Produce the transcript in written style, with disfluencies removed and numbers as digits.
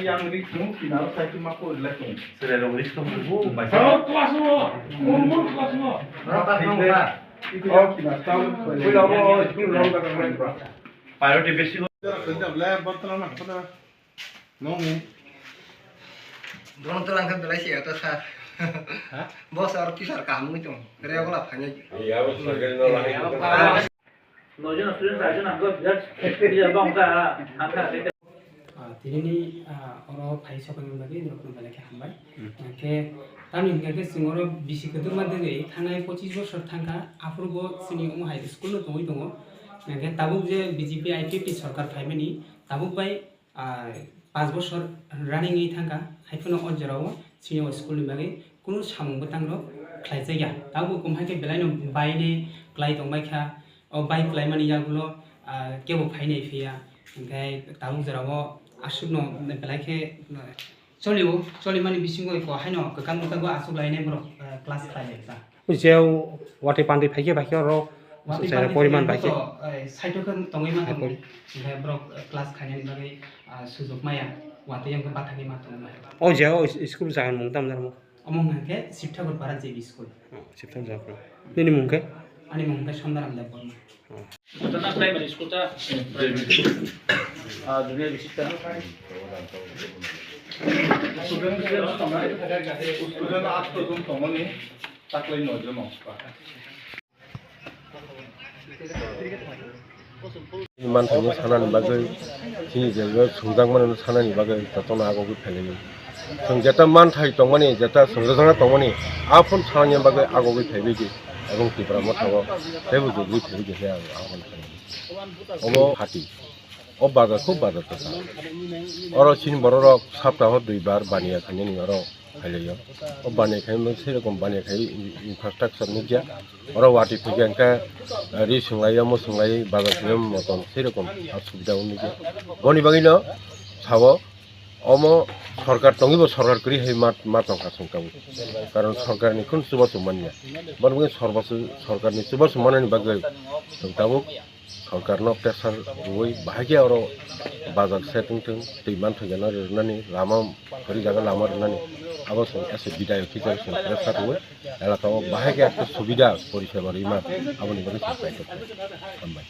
yang ritmo final saya cuma kau lelang. Sudah ada list kamu dulu, baca. Kelas semua, umur kelas semua. Berapa nomor? Itu yang final tahun. Pulau itu lalu tak keren berapa? Priority basic. Kerja belah bertelan apa dah? Nongi. Belum terangkan belah sih atau sah. Bos arti sar kamu itu. Kerja aku lah hanya. Iya, bos lagi nolak. Nojon student saja nangkep judge dia bangsa angka Tini orang Thai shopping bagi ni orang balik hambai. Ke kami ke singoro bisi ketu made gay tangai 25 bor thangka apurgo sini high school no tungui tungo. Ke tabuk je BJP IPP sarkar faimani tabuk bai 5 bor running ei thangka haifuno onjarawo sini school bagi kunu samung betangro khlaijai ya tabuk kumhai ke belai no baine klai tongbai kha o bike klai mani yagulo kebo phainei phia ngai tabuk jarawo asubno belake choli mani bisingo ko haino kakang kago asub laine bro class khai ta jeu wate pandi phaike bhake ro sera poriman bhake saito kan tongai ma tong ngai bro class khai ni bagai sujok maya wate yang bathani ma tong o jeu school jagan mungtam jarmo among ngake siptha gor para jebi school siptam japro nini mungke ani mungke sondaram da bon Kota primary school ta dunia bisita Student atau tuh teman nih tak lain aja mau. 만탕이 사나는 박을 진이제가 성당만은 사나니 박을 다돈 하고 그 펠레니 성제타 만타이 동만이 제타 성자상나 동만이 아픈 사나니 박을 하고 그 펠레기 এবং ত্রিপুরা মতাও দেবু যদি ফেরি গেছে আহ্বান করে of হাতি ও বাজার খুব বাজার তো ওর চিন বড় সপ্তাহ দুইবার বানিয়ে খানি নির খাইলেও ও বানিয়ে খাই সেরকম বানিয়ে খাই ইনফ্রাস্ট্রাকচার নিয়ে ওর ওয়াটি থেকে একটা রি সংলাই মসংলাই বাজার ফিল্ম মতন সেরকম সুবিধা নিয়ে বনিবাগিল সাব অম সরকার টঙ্গিব সরকার করি সেই মাতংকা সংকাবো কারণ সরকারনি কোন সুবা সুমানিয়া বরং সরকারনি সুবা সুমানানি বাগৈ সংকাবো সরকারনো প্রেসার ওই বাহাগিয়া আর বাজার সেটিং টিং दैमान थैगोन रनानि लामा खरि जागा लामा रनानि आबो एसे बिदाय अफिसार प्रेसार ओइ एलाकाव बाहागिया सुबिधा परिसेबा रिमा आबोनि बागै साफाय खालामबाय